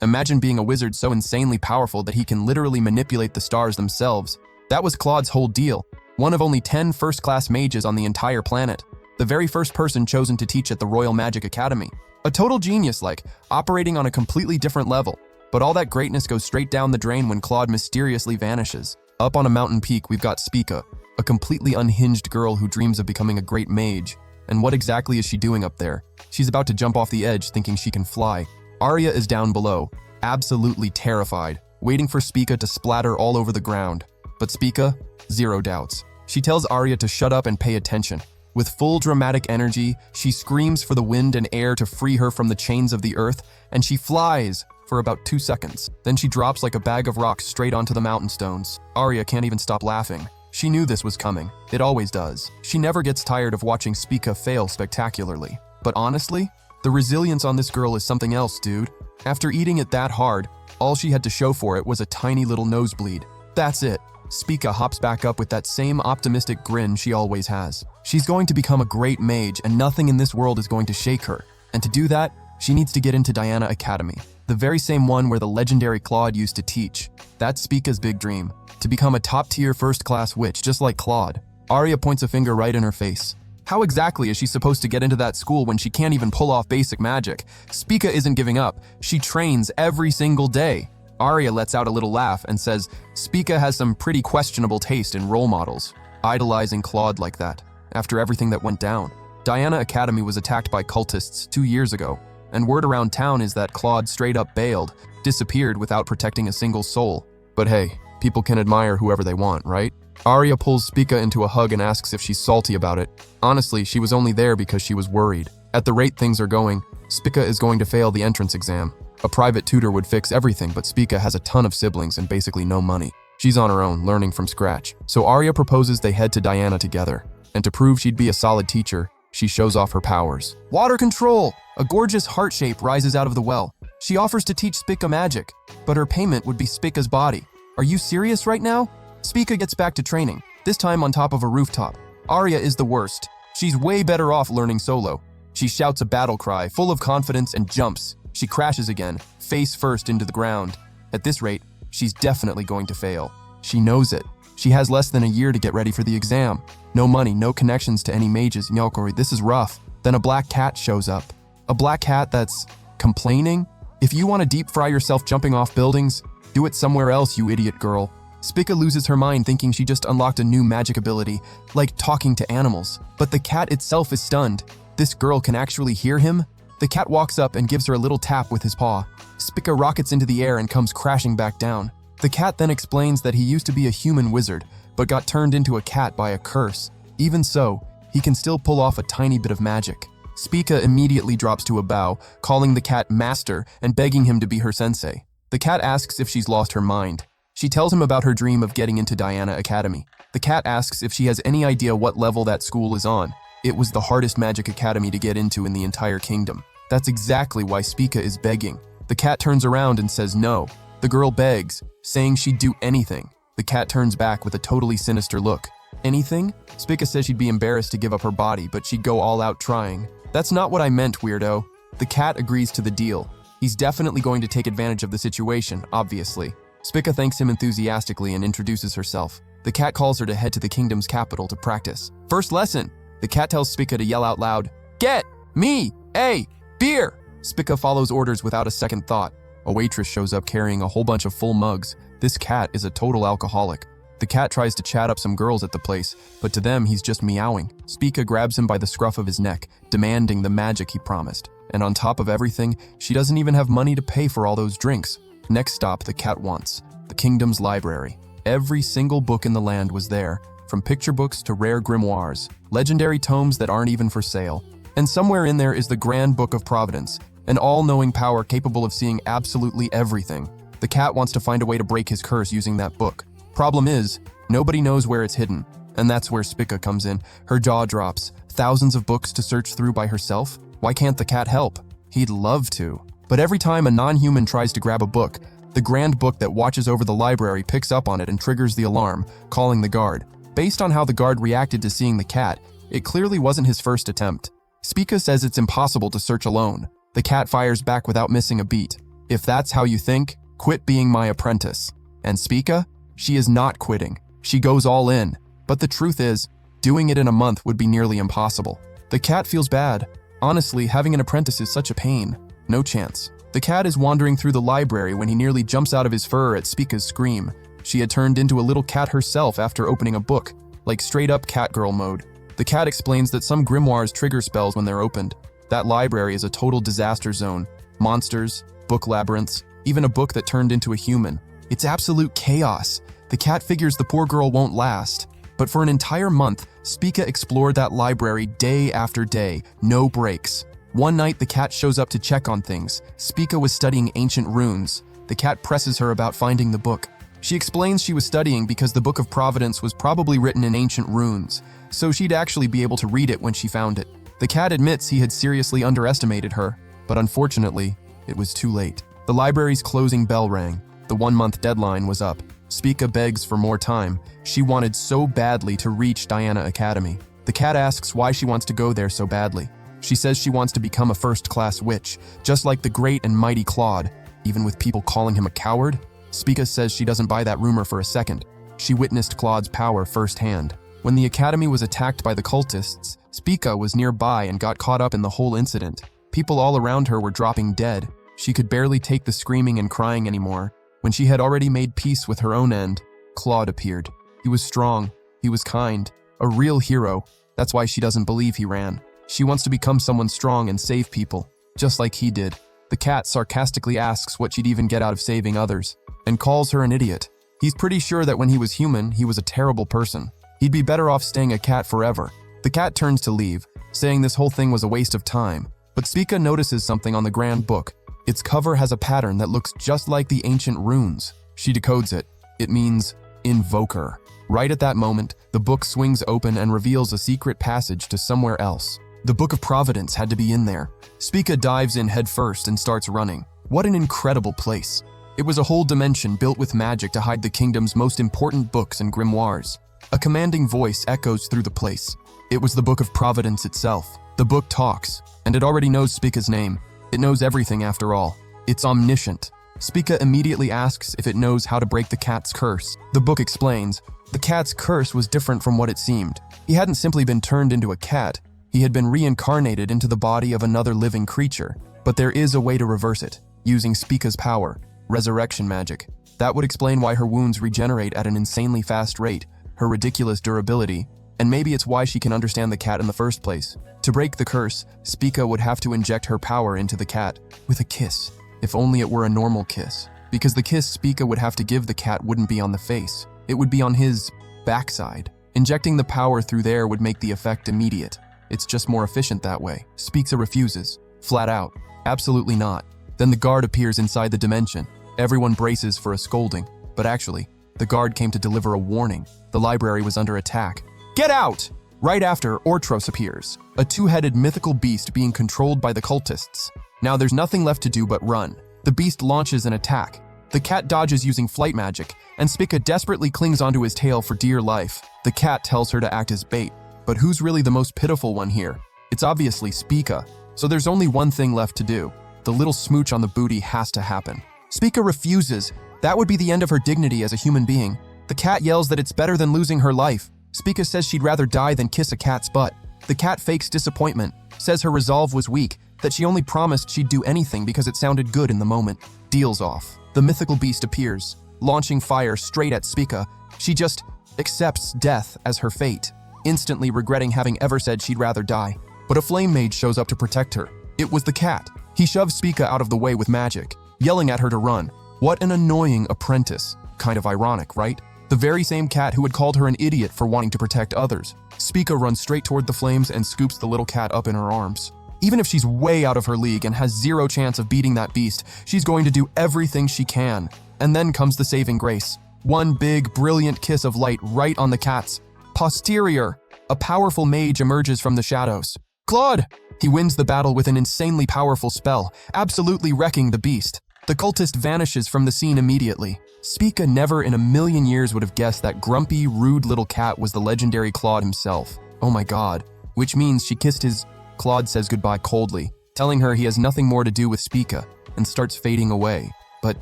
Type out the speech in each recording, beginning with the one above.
Imagine being a wizard so insanely powerful that he can literally manipulate the stars themselves. That was Claude's whole deal. One of only 10 first-class mages on the entire planet. The very first person chosen to teach at the Royal Magic Academy. A total genius, operating on a completely different level. But all that greatness goes straight down the drain when Claude mysteriously vanishes. Up on a mountain peak, we've got Spica, a completely unhinged girl who dreams of becoming a great mage. And what exactly is she doing up there? She's about to jump off the edge thinking she can fly. Arya is down below, absolutely terrified, waiting for Spica to splatter all over the ground. But Spica, zero doubts. She tells Arya to shut up and pay attention. With full dramatic energy, she screams for the wind and air to free her from the chains of the earth, and she flies for about 2 seconds. Then she drops like a bag of rocks straight onto the mountain stones. Arya can't even stop laughing. She knew this was coming. It always does. She never gets tired of watching Spica fail spectacularly. But honestly, the resilience on this girl is something else, dude. After eating it that hard, all she had to show for it was a tiny little nosebleed. That's it. Spica hops back up with that same optimistic grin she always has. She's going to become a great mage, and nothing in this world is going to shake her. And to do that, she needs to get into Diana Academy, the very same one where the legendary Claude used to teach. That's Spica's big dream, to become a top-tier first-class witch just like Claude. Arya points a finger right in her face. How exactly is she supposed to get into that school when she can't even pull off basic magic? Spica isn't giving up. She trains every single day. Arya lets out a little laugh and says, Spica has some pretty questionable taste in role models, idolizing Claude like that, after everything that went down. Diana Academy was attacked by cultists 2 years ago, and word around town is that Claude straight up bailed, disappeared without protecting a single soul. But hey, people can admire whoever they want, right? Arya pulls Spica into a hug and asks if she's salty about it. Honestly, she was only there because she was worried. At the rate things are going, Spica is going to fail the entrance exam. A private tutor would fix everything, but Spica has a ton of siblings and basically no money. She's on her own, learning from scratch. So Arya proposes they head to Diana together. And to prove she'd be a solid teacher, she shows off her powers. Water control! A gorgeous heart shape rises out of the well. She offers to teach Spica magic, but her payment would be Spica's body. Are you serious right now? Spica gets back to training, this time on top of a rooftop. Arya is the worst. She's way better off learning solo. She shouts a battle cry, full of confidence, and jumps. She crashes again, face first into the ground. At this rate, she's definitely going to fail. She knows it. She has less than a year to get ready for the exam. No money, no connections to any mages. Nyalkori, this is rough. Then a black cat shows up. A black cat that's complaining? If you want to deep fry yourself jumping off buildings, do it somewhere else, you idiot girl. Spica loses her mind thinking she just unlocked a new magic ability, like talking to animals. But the cat itself is stunned. This girl can actually hear him? The cat walks up and gives her a little tap with his paw. Spica rockets into the air and comes crashing back down. The cat then explains that he used to be a human wizard, but got turned into a cat by a curse. Even so, he can still pull off a tiny bit of magic. Spica immediately drops to a bow, calling the cat master and begging him to be her sensei. The cat asks if she's lost her mind. She tells him about her dream of getting into Diana Academy. The cat asks if she has any idea what level that school is on. It was the hardest magic academy to get into in the entire kingdom. That's exactly why Spica is begging. The cat turns around and says no. The girl begs, saying she'd do anything. The cat turns back with a totally sinister look. Anything? Spica says she'd be embarrassed to give up her body, but she'd go all out trying. That's not what I meant, weirdo. The cat agrees to the deal. He's definitely going to take advantage of the situation, obviously. Spica thanks him enthusiastically and introduces herself. The cat calls her to head to the kingdom's capital to practice. First lesson! The cat tells Spica to yell out loud, "Get me a beer!" Spica follows orders without a second thought. A waitress shows up carrying a whole bunch of full mugs. This cat is a total alcoholic. The cat tries to chat up some girls at the place, but to them he's just meowing. Spica grabs him by the scruff of his neck, demanding the magic he promised. And on top of everything, she doesn't even have money to pay for all those drinks. Next stop the cat wants, the kingdom's library. Every single book in the land was there, from picture books to rare grimoires, legendary tomes that aren't even for sale. And somewhere in there is the Grand Book of Providence, an all-knowing power capable of seeing absolutely everything. The cat wants to find a way to break his curse using that book. Problem is, nobody knows where it's hidden, and that's where Spica comes in. Her jaw drops. Thousands of books to search through by herself? Why can't the cat help? He'd love to. But every time a non-human tries to grab a book, the Grand Book that watches over the library picks up on it and triggers the alarm, calling the guard. Based on how the guard reacted to seeing the cat, it clearly wasn't his first attempt. Spica says it's impossible to search alone. The cat fires back without missing a beat. If that's how you think, quit being my apprentice. And Spica? She is not quitting. She goes all in. But the truth is, doing it in a month would be nearly impossible. The cat feels bad. Honestly, having an apprentice is such a pain. No chance. The cat is wandering through the library when he nearly jumps out of his fur at Spica's scream. She had turned into a little cat herself after opening a book, like straight up catgirl mode. The cat explains that some grimoires trigger spells when they're opened. That library is a total disaster zone. Monsters, book labyrinths, even a book that turned into a human. It's absolute chaos. The cat figures the poor girl won't last. But for an entire month, Spica explored that library day after day, no breaks. One night, the cat shows up to check on things. Spica was studying ancient runes. The cat presses her about finding the book. She explains she was studying because the Book of Providence was probably written in ancient runes, so she'd actually be able to read it when she found it. The cat admits he had seriously underestimated her, but unfortunately, it was too late. The library's closing bell rang. The 1-month deadline was up. Spica begs for more time. She wanted so badly to reach Diana Academy. The cat asks why she wants to go there so badly. She says she wants to become a first-class witch, just like the great and mighty Claude, even with people calling him a coward. Spica says she doesn't buy that rumor for a second. She witnessed Claude's power firsthand. When the academy was attacked by the cultists, Spica was nearby and got caught up in the whole incident. People all around her were dropping dead. She could barely take the screaming and crying anymore. When she had already made peace with her own end, Claude appeared. He was strong. He was kind. A real hero. That's why she doesn't believe he ran. She wants to become someone strong and save people, just like he did. The cat sarcastically asks what she'd even get out of saving others, and calls her an idiot. He's pretty sure that when he was human, he was a terrible person. He'd be better off staying a cat forever. The cat turns to leave, saying this whole thing was a waste of time. But Spica notices something on the grand book. Its cover has a pattern that looks just like the ancient runes. She decodes it. It means invoker. Right at that moment, the book swings open and reveals a secret passage to somewhere else. The Book of Providence had to be in there. Spica dives in headfirst and starts running. What an incredible place. It was a whole dimension built with magic to hide the kingdom's most important books and grimoires. A commanding voice echoes through the place. It was the Book of Providence itself. The book talks, and it already knows Spica's name. It knows everything after all. It's omniscient. Spica immediately asks if it knows how to break the cat's curse. The book explains, the cat's curse was different from what it seemed. He hadn't simply been turned into a cat. He had been reincarnated into the body of another living creature. But there is a way to reverse it, using Spica's power, resurrection magic. That would explain why her wounds regenerate at an insanely fast rate, her ridiculous durability, and maybe it's why she can understand the cat in the first place. To break the curse, Spica would have to inject her power into the cat with a kiss. If only it were a normal kiss. Because the kiss Spica would have to give the cat wouldn't be on the face. It would be on his backside. Injecting the power through there would make the effect immediate. It's just more efficient that way. Spica refuses. Flat out. Absolutely not. Then the guard appears inside the dimension. Everyone braces for a scolding. But actually, the guard came to deliver a warning. The library was under attack. Get out! Right after, Ortros appears, a two-headed mythical beast being controlled by the cultists. Now there's nothing left to do but run. The beast launches an attack. The cat dodges using flight magic, and Spica desperately clings onto his tail for dear life. The cat tells her to act as bait. But who's really the most pitiful one here? It's obviously Spica. So there's only one thing left to do. The little smooch on the booty has to happen. Spica refuses. That would be the end of her dignity as a human being. The cat yells that it's better than losing her life. Spica says she'd rather die than kiss a cat's butt. The cat fakes disappointment, says her resolve was weak, that she only promised she'd do anything because it sounded good in the moment. Deals off. The mythical beast appears, launching fire straight at Spica. She just accepts death as her fate, instantly regretting having ever said she'd rather die. But a flame mage shows up to protect her. It was the cat. He shoves Spica out of the way with magic, yelling at her to run. What an annoying apprentice. Kind of ironic, right? The very same cat who had called her an idiot for wanting to protect others. Spica runs straight toward the flames and scoops the little cat up in her arms. Even if she's way out of her league and has zero chance of beating that beast, she's going to do everything she can. And then comes the saving grace. One big, brilliant kiss of light right on the cat's posterior. A powerful mage emerges from the shadows. Claude! He wins the battle with an insanely powerful spell, absolutely wrecking the beast. The cultist vanishes from the scene immediately. Spica never in a million years would have guessed that grumpy, rude little cat was the legendary Claude himself. Oh my god. Which means she kissed his... Claude says goodbye coldly, telling her he has nothing more to do with Spica. and starts fading away. But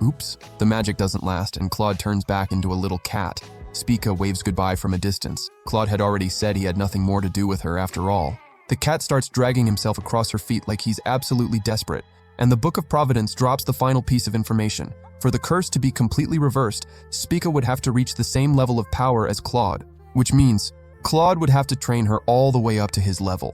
oops, the magic doesn't last and Claude turns back into a little cat. Spica waves goodbye from a distance. Claude had already said he had nothing more to do with her after all. The cat starts dragging himself across her feet like he's absolutely desperate, and the Book of Providence drops the final piece of information. For the curse to be completely reversed, Spica would have to reach the same level of power as Claude, which means Claude would have to train her all the way up to his level.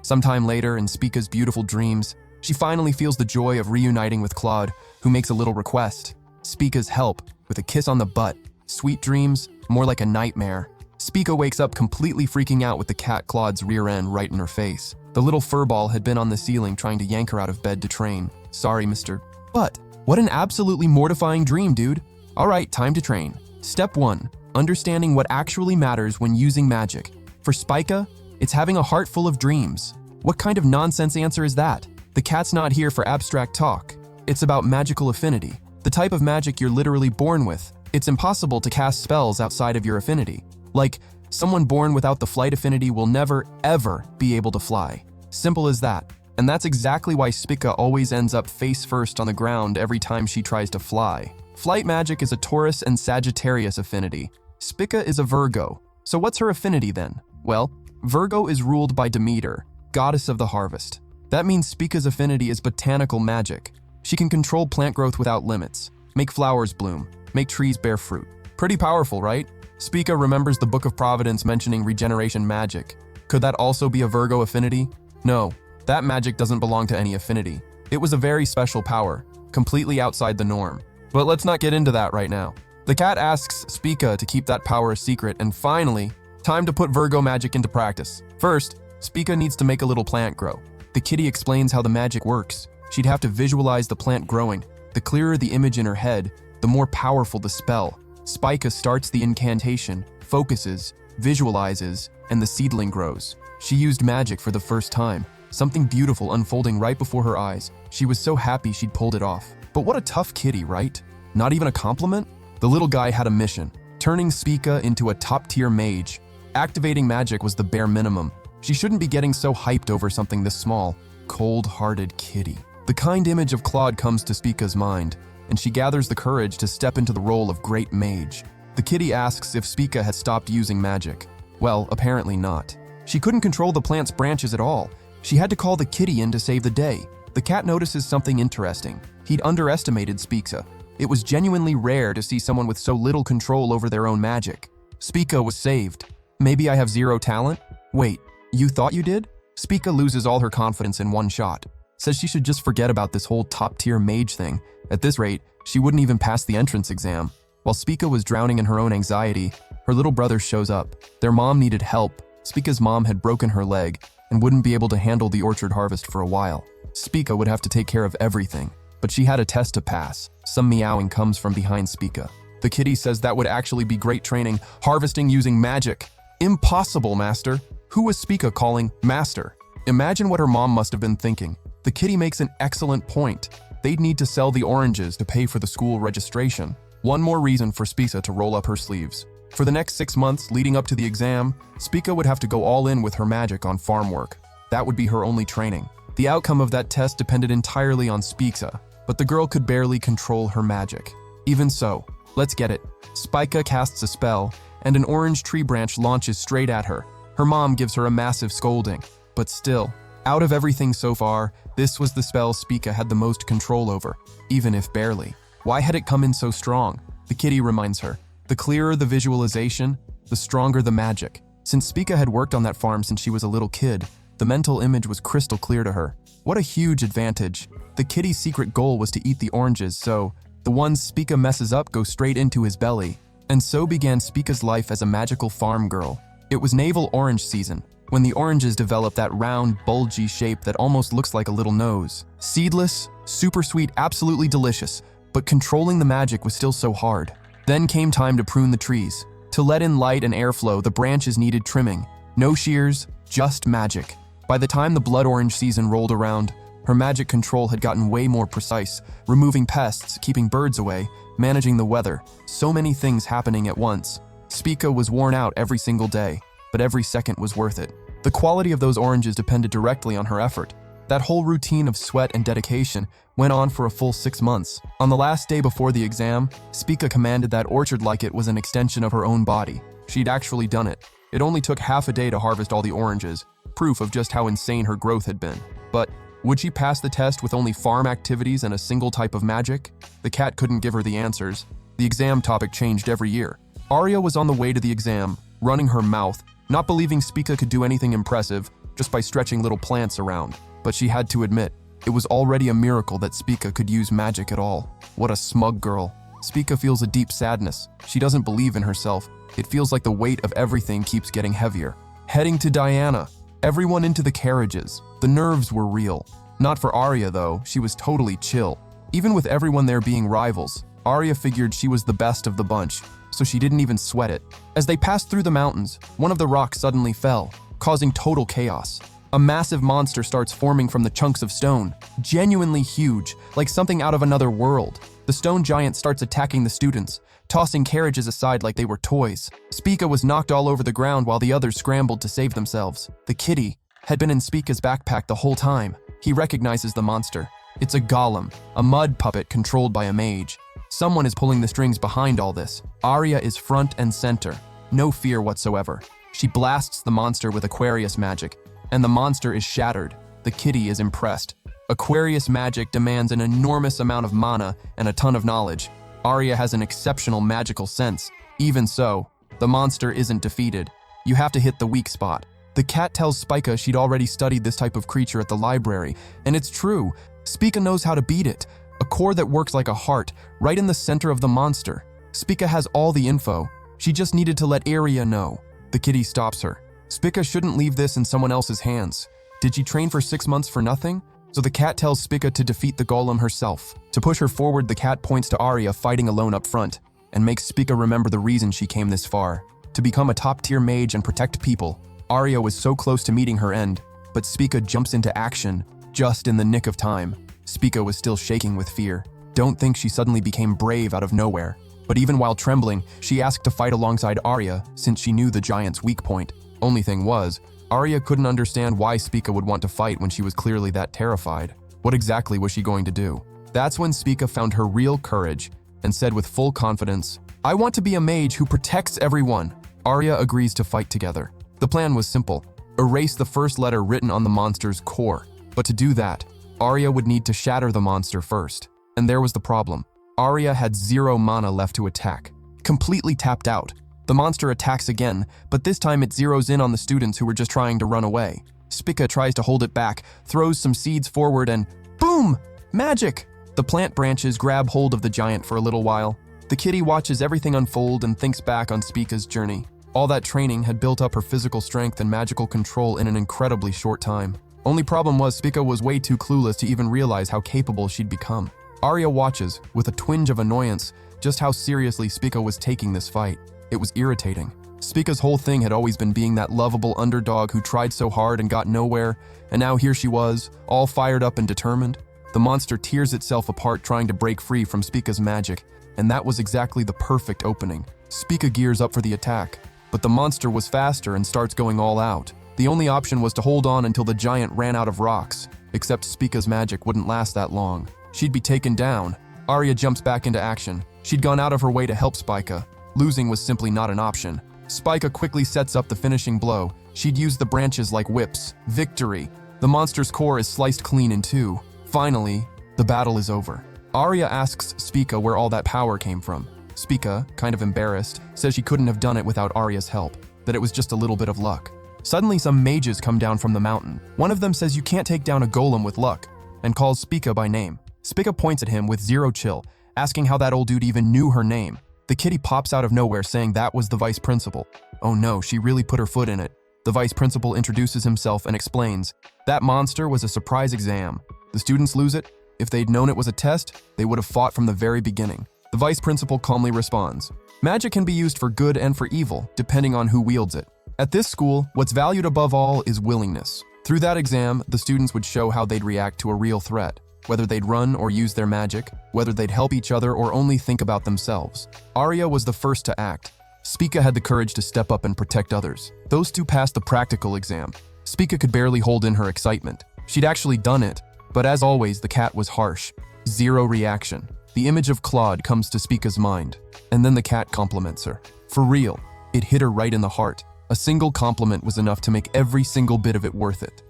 Sometime later, in Spica's beautiful dreams, she finally feels the joy of reuniting with Claude, who makes a little request. Spica's help, with a kiss on the butt. Sweet dreams, more like a nightmare. Spica wakes up completely freaking out with the cat Claude's rear end right in her face. The little furball had been on the ceiling trying to yank her out of bed to train. Sorry, Mr. But what an absolutely mortifying dream, dude. All right, time to train. Step 1. Understanding what actually matters when using magic. For Spica, it's having a heart full of dreams. What kind of nonsense answer is that? The cat's not here for abstract talk. It's about magical affinity, the type of magic you're literally born with. It's impossible to cast spells outside of your affinity. Like, someone born without the flight affinity will never, ever be able to fly. Simple as that. And that's exactly why Spica always ends up face first on the ground every time she tries to fly. Flight magic is a Taurus and Sagittarius affinity. Spica is a Virgo. So what's her affinity then? Well, Virgo is ruled by Demeter, goddess of the harvest. That means Spica's affinity is botanical magic. She can control plant growth without limits, make flowers bloom, make trees bear fruit. Pretty powerful, right? Spica remembers the Book of Providence mentioning regeneration magic. Could that also be a Virgo affinity? No, that magic doesn't belong to any affinity. It was a very special power, completely outside the norm. But let's not get into that right now. The cat asks Spica to keep that power a secret, and finally, time to put Virgo magic into practice. First, Spica needs to make a little plant grow. The kitty explains how the magic works. She'd have to visualize the plant growing. The clearer the image in her head, the more powerful the spell. Spica starts the incantation, focuses, visualizes, and the seedling grows. She used magic for the first time, something beautiful unfolding right before her eyes. She was so happy she'd pulled it off. But what a tough kitty, right? Not even a compliment? The little guy had a mission, turning Spica into a top-tier mage. Activating magic was the bare minimum. She shouldn't be getting so hyped over something this small. Cold-hearted kitty. The kind image of Claude comes to Spica's mind, and she gathers the courage to step into the role of great mage. The kitty asks if Spica had stopped using magic. Well, apparently not. She couldn't control the plant's branches at all. She had to call the kitty in to save the day. The cat notices something interesting. He'd underestimated Spica. It was genuinely rare to see someone with so little control over their own magic. Spica was saved. Maybe I have zero talent? Wait, you thought you did? Spica loses all her confidence in one shot. Says she should just forget about this whole top-tier mage thing. At this rate, she wouldn't even pass the entrance exam. While Spica was drowning in her own anxiety, her little brother shows up. Their mom needed help. Spica's mom had broken her leg and wouldn't be able to handle the orchard harvest for a while. Spica would have to take care of everything, but she had a test to pass. Some meowing comes from behind Spica. The kitty says that would actually be great training, harvesting using magic. Impossible, master. Who was Spica calling master? Imagine what her mom must have been thinking. The kitty makes an excellent point. They'd need to sell the oranges to pay for the school registration. One more reason for Spica to roll up her sleeves. For the next 6 months leading up to the exam, Spica would have to go all in with her magic on farm work. That would be her only training. The outcome of that test depended entirely on Spica, but the girl could barely control her magic. Even so, let's get it. Spica casts a spell, and an orange tree branch launches straight at her. Her mom gives her a massive scolding. But still, out of everything so far, this was the spell Spica had the most control over, even if barely. Why had it come in so strong? The kitty reminds her. The clearer the visualization, the stronger the magic. Since Spica had worked on that farm since she was a little kid, the mental image was crystal clear to her. What a huge advantage. The kitty's secret goal was to eat the oranges, so the ones Spica messes up go straight into his belly. And so began Spica's life as a magical farm girl. It was navel orange season, when the oranges develop that round, bulgy shape that almost looks like a little nose. Seedless, super sweet, absolutely delicious, but controlling the magic was still so hard. Then came time to prune the trees. To let in light and airflow, the branches needed trimming. No shears, just magic. By the time the blood orange season rolled around, her magic control had gotten way more precise, removing pests, keeping birds away, managing the weather. So many things happening at once. Spica was worn out every single day, but every second was worth it. The quality of those oranges depended directly on her effort. That whole routine of sweat and dedication went on for a full 6 months. On the last day before the exam, Spica commanded that Orchard like it was an extension of her own body. She'd actually done it. It only took half a day to harvest all the oranges, proof of just how insane her growth had been. But would she pass the test with only farm activities and a single type of magic? The cat couldn't give her the answers. The exam topic changed every year. Aria was on the way to the exam, running her mouth, not believing Spica could do anything impressive just by stretching little plants around. But she had to admit, it was already a miracle that Spica could use magic at all. What a smug girl. Spica feels a deep sadness. She doesn't believe in herself. It feels like the weight of everything keeps getting heavier. Heading to Diana. Everyone into the carriages. The nerves were real. Not for Aria though, she was totally chill. Even with everyone there being rivals, Aria figured she was the best of the bunch, so she didn't even sweat it. As they passed through the mountains, one of the rocks suddenly fell, causing total chaos. A massive monster starts forming from the chunks of stone, genuinely huge, like something out of another world. The stone giant starts attacking the students, tossing carriages aside like they were toys. Spica was knocked all over the ground while the others scrambled to save themselves. The kitty had been in Spica's backpack the whole time. He recognizes the monster. It's a golem, a mud puppet controlled by a mage. Someone is pulling the strings behind all this. Aria is front and center, no fear whatsoever. She blasts the monster with Aquarius magic, and the monster is shattered. The kitty is impressed. Aquarius magic demands an enormous amount of mana and a ton of knowledge. Aria has an exceptional magical sense. Even so, the monster isn't defeated. You have to hit the weak spot. The cat tells Spica she'd already studied this type of creature at the library, and it's true. Spica knows how to beat it. A core that works like a heart, right in the center of the monster. Spica has all the info. She just needed to let Aria know. The kitty stops her. Spica shouldn't leave this in someone else's hands. Did she train for 6 months for nothing? So the cat tells Spica to defeat the golem herself. To push her forward, the cat points to Aria fighting alone up front, and makes Spica remember the reason she came this far. To become a top-tier mage and protect people. Aria was so close to meeting her end, but Spica jumps into action, just in the nick of time. Spica was still shaking with fear. Don't think she suddenly became brave out of nowhere. But even while trembling, she asked to fight alongside Aria, since she knew the giant's weak point. Only thing was, Aria couldn't understand why Spica would want to fight when she was clearly that terrified. What exactly was she going to do? That's when Spica found her real courage and said with full confidence, "I want to be a mage who protects everyone." Aria agrees to fight together. The plan was simple: erase the first letter written on the monster's core. But to do that, Aria would need to shatter the monster first. And there was the problem. Aria had 0 mana left to attack, completely tapped out. The monster attacks again, but this time it zeroes in on the students who were just trying to run away. Spica tries to hold it back, throws some seeds forward, and boom! Magic! The plant branches grab hold of the giant for a little while. The kitty watches everything unfold and thinks back on Spica's journey. All that training had built up her physical strength and magical control in an incredibly short time. Only problem was Spica was way too clueless to even realize how capable she'd become. Aria watches, with a twinge of annoyance, just how seriously Spica was taking this fight. It was irritating. Spica's whole thing had always been being that lovable underdog who tried so hard and got nowhere, and now here she was, all fired up and determined. The monster tears itself apart trying to break free from Spica's magic, and that was exactly the perfect opening. Spica gears up for the attack, but the monster was faster and starts going all out. The only option was to hold on until the giant ran out of rocks, except Spica's magic wouldn't last that long. She'd be taken down. Aria jumps back into action. She'd gone out of her way to help Spica. Losing was simply not an option. Spica quickly sets up the finishing blow. She'd used the branches like whips. Victory! The monster's core is sliced clean in two. Finally, the battle is over. Aria asks Spica where all that power came from. Spica, kind of embarrassed, says she couldn't have done it without Aria's help, that it was just a little bit of luck. Suddenly, some mages come down from the mountain. One of them says you can't take down a golem with luck, and calls Spica by name. Spica points at him with zero chill, asking how that old dude even knew her name. The kitty pops out of nowhere saying that was the vice principal. Oh no, she really put her foot in it. The vice principal introduces himself and explains, that monster was a surprise exam. The students lose it. If they'd known it was a test, they would have fought from the very beginning. The vice principal calmly responds, magic can be used for good and for evil, depending on who wields it. At this school, what's valued above all is willingness. Through that exam, the students would show how they'd react to a real threat, whether they'd run or use their magic, whether they'd help each other or only think about themselves. Aria was the first to act. Spica had the courage to step up and protect others. Those two passed the practical exam. Spica could barely hold in her excitement. She'd actually done it, but as always, the cat was harsh. Zero reaction. The image of Claude comes to Spica's mind, and then the cat compliments her. For real, it hit her right in the heart. A single compliment was enough to make every single bit of it worth it.